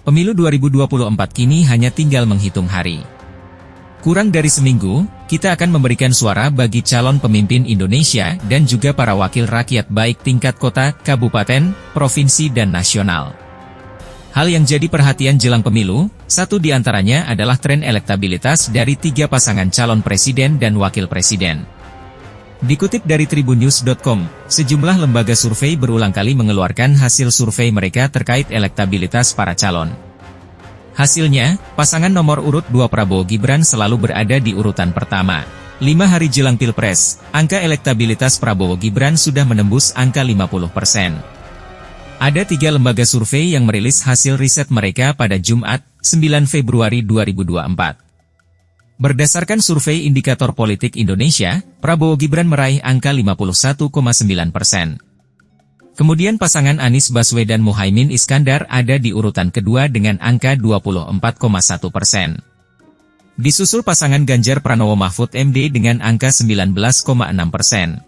Pemilu 2024 kini hanya tinggal menghitung hari. Kurang dari seminggu, kita akan memberikan suara bagi calon pemimpin Indonesia dan juga para wakil rakyat baik tingkat kota, kabupaten, provinsi dan nasional. Hal yang jadi perhatian jelang pemilu, satu di antaranya adalah tren elektabilitas dari 3 pasangan calon presiden dan wakil presiden. Dikutip dari tribunnews.com, sejumlah lembaga survei berulang kali mengeluarkan hasil survei mereka terkait elektabilitas para calon. Hasilnya, pasangan nomor urut 2 Prabowo Gibran selalu berada di urutan pertama. 5 hari jelang Pilpres, angka elektabilitas Prabowo Gibran sudah menembus angka 50%. Ada 3 lembaga survei yang merilis hasil riset mereka pada Jumat, 9 Februari 2024. Berdasarkan survei Indikator Politik Indonesia, Prabowo Gibran meraih angka 51,9%. Kemudian pasangan Anies Baswedan Muhaimin Iskandar ada di urutan kedua dengan angka 24,1%. Disusul pasangan Ganjar Pranowo Mahfud MD dengan angka 19,6%.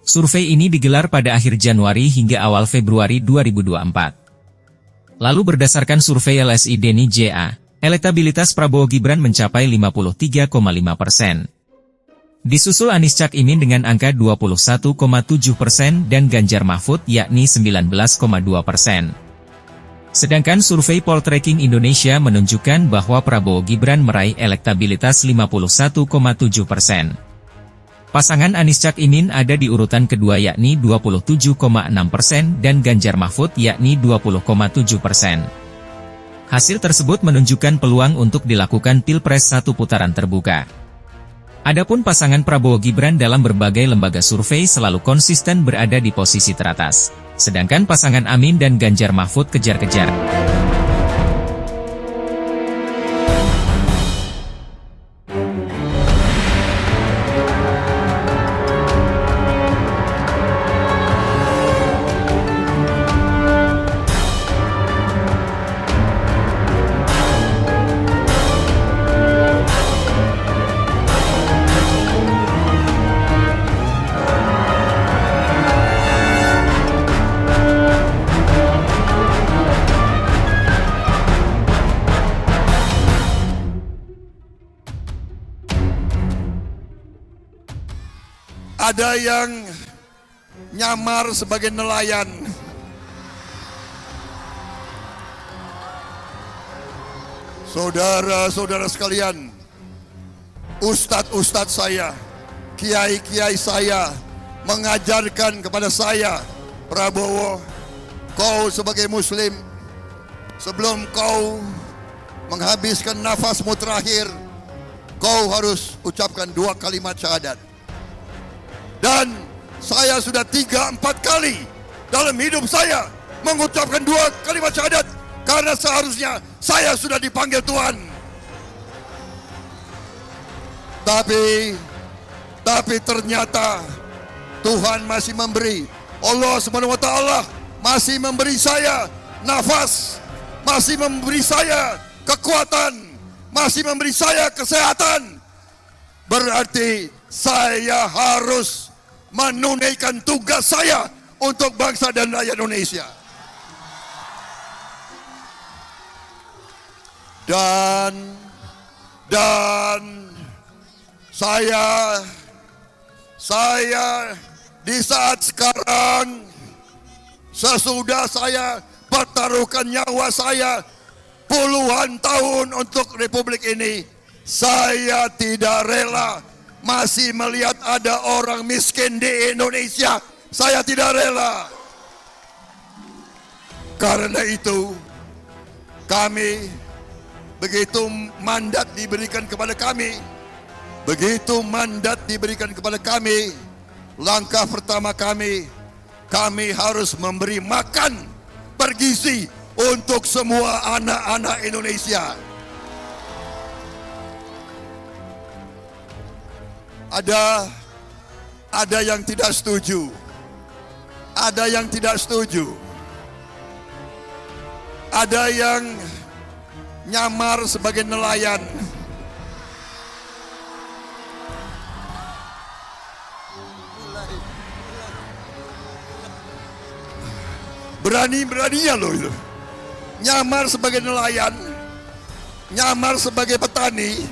Survei ini digelar pada akhir Januari hingga awal Februari 2024. Lalu berdasarkan survei LSI Denny JA, elektabilitas Prabowo Gibran mencapai 53,5%. Disusul Anies Cak Imin dengan angka 21,7% dan Ganjar Mahfud yakni 19,2%. Sedangkan survei Poltreking Indonesia menunjukkan bahwa Prabowo Gibran meraih elektabilitas 51,7%. Pasangan Anies Cak Imin ada di urutan kedua yakni 27,6% dan Ganjar Mahfud yakni 20,7%. Hasil tersebut menunjukkan peluang untuk dilakukan Pilpres 1 putaran terbuka. Adapun pasangan Prabowo Gibran dalam berbagai lembaga survei selalu konsisten berada di posisi teratas. Sedangkan pasangan Amin dan Ganjar Mahfud kejar-kejar. Ada yang nyamar sebagai nelayan. Saudara-saudara sekalian, ustadz-ustadz saya, kiai-kiai saya, mengajarkan kepada saya, Prabowo, kau sebagai muslim, sebelum kau menghabiskan nafasmu terakhir, kau harus ucapkan 2 kalimat syahadat. Dan saya sudah 3-4 kali dalam hidup saya mengucapkan 2 kalimat syahadat karena seharusnya saya sudah dipanggil Tuhan. Tapi ternyata Tuhan masih memberi. Allah SWT masih memberi saya nafas, masih memberi saya kekuatan, masih memberi saya kesehatan. Berarti saya harus menunaikan tugas saya untuk bangsa dan rakyat Indonesia. Dan saya di saat sekarang, sesudah saya pertaruhkan nyawa saya puluhan tahun untuk Republik ini, saya tidak rela masih melihat ada orang miskin di Indonesia. Saya tidak rela. Karena itu, kami, begitu mandat diberikan kepada kami, langkah pertama kami harus memberi makan bergizi untuk semua anak-anak Indonesia. Ada yang tidak setuju. Ada yang tidak setuju. Ada yang nyamar sebagai nelayan. Berani-beraninya loh itu. Nyamar sebagai nelayan, nyamar sebagai petani,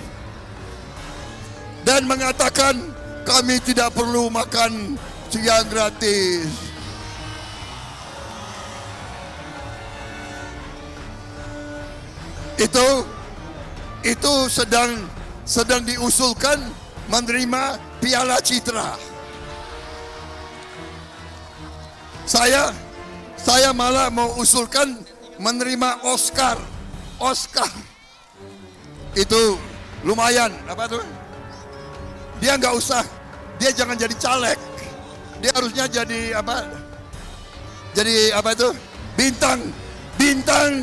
dan mengatakan kami tidak perlu makan siang gratis. Itu sedang diusulkan menerima Piala Citra. Saya malah mau usulkan menerima Oscar. Itu lumayan, apa tuh? Dia nggak usah, dia jangan jadi caleg. Dia harusnya jadi apa? Jadi apa itu? Bintang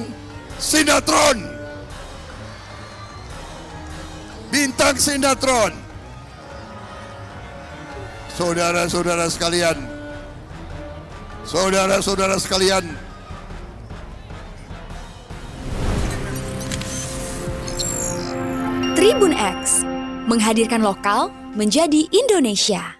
sinetron. Bintang sinetron. Saudara-saudara sekalian. Saudara-saudara sekalian. Tribun X menghadirkan lokal menjadi Indonesia.